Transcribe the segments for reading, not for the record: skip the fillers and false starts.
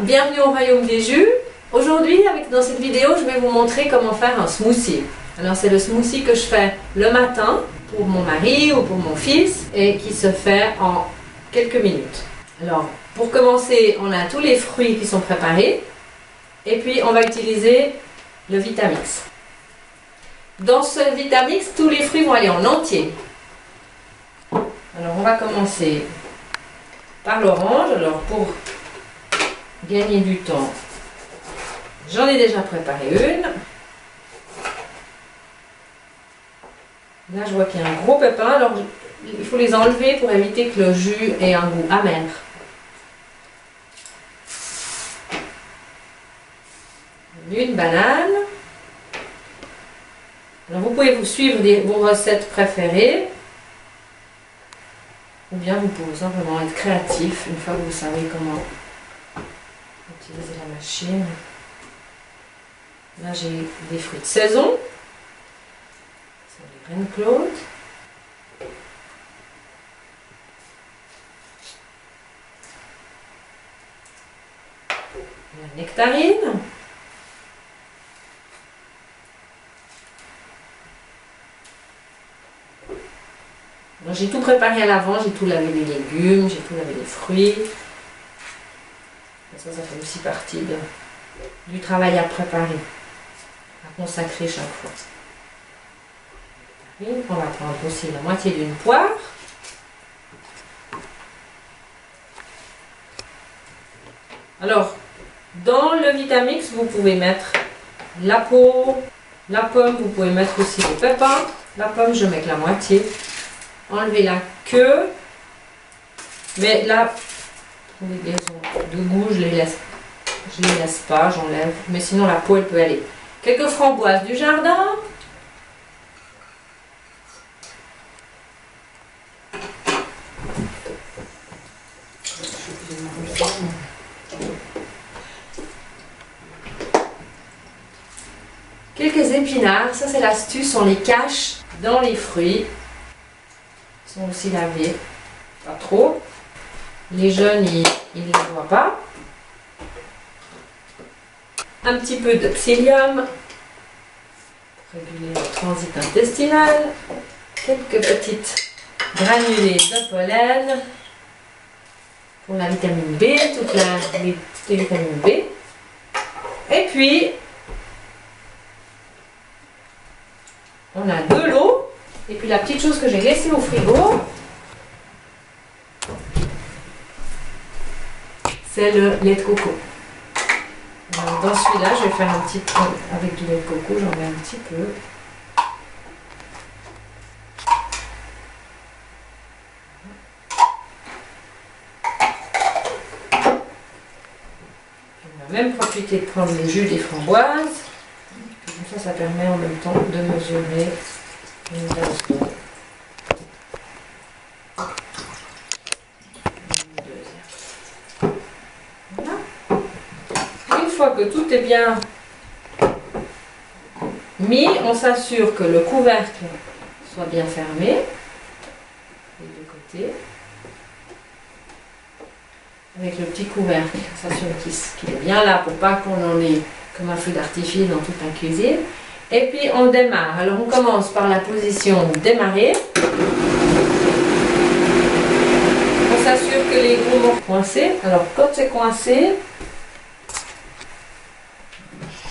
bienvenue au royaume des jus. Aujourd'hui, dans cette vidéo, je vais vous montrer comment faire un smoothie. Alors c'est le smoothie que je fais le matin pour mon mari ou pour mon fils et qui se fait en quelques minutes. Alors pour commencer, on a tous les fruits qui sont préparés et puis on va utiliser le Vitamix. Dans ce Vitamix, tous les fruits vont aller en entier. Alors on va commencer par l'orange. Alors pour gagner du temps, j'en ai déjà préparé une. Là je vois qu'il y a un gros pépin, alors il faut les enlever pour éviter que le jus ait un goût amer. Une banane. Alors vous pouvez vous suivre vos recettes préférées. Ou bien vous pouvez simplement être créatif une fois que vous savez comment utiliser la machine. Là j'ai des fruits de saison. Ce sont les Reine Claude. La nectarine. J'ai tout préparé à l'avant, j'ai tout lavé les légumes, j'ai tout lavé les fruits. Ça fait aussi partie du travail à préparer, à consacrer chaque fois. On va prendre aussi la moitié d'une poire. Alors, dans le Vitamix, vous pouvez mettre la peau, la pomme, vous pouvez mettre aussi le pépins. La pomme, je mets que la moitié. Enlever la queue, mais là pour les liaisons de goût je les laisse pas, j'enlève, mais sinon la peau elle peut aller. Quelques framboises du jardin, quelques épinards, ça c'est l'astuce, on les cache dans les fruits. Ils sont aussi lavés, pas trop. Les jeunes, ils ne les voient pas. Un petit peu de psyllium pour réguler le transit intestinal. Quelques petites granulés de pollen pour la vitamine B, toutes les vitamines B. Et puis, on a de l'eau. Et puis la petite chose que j'ai laissée au frigo, c'est le lait de coco. Alors, dans celui-là, je vais faire un petit peu avec du lait de coco, j'en mets un petit peu. On va même profiter de prendre le jus des framboises. Comme ça permet en même temps de mesurer. Voilà. Une fois que tout est bien mis, on s'assure que le couvercle soit bien fermé des deux côtés. Avec le petit couvercle, on s'assure qu'il est bien là pour pas qu'on en ait comme un feu d'artifice dans toute la cuisine. Et puis on démarre. Alors on commence par la position démarrer. On s'assure que les gros morceaux sont coincés. Alors quand c'est coincé,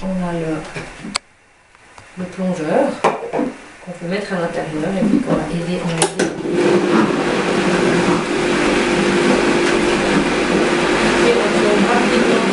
on a le plongeur qu'on peut mettre à l'intérieur et puis qu'on va aider à enlever. Et on tourne rapidement.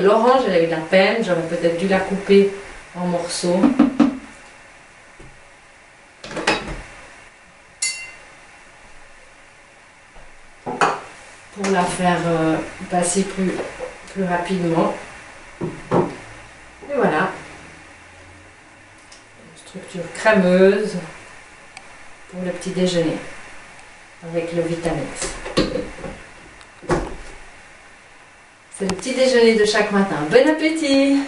l'orange, elle a eu de la peine, j'aurais peut-être dû la couper en morceaux. Pour la faire passer plus rapidement. Et voilà. Une structure crémeuse pour le petit déjeuner avec le Vitamix. C'est le petit déjeuner de chaque matin. Bon appétit!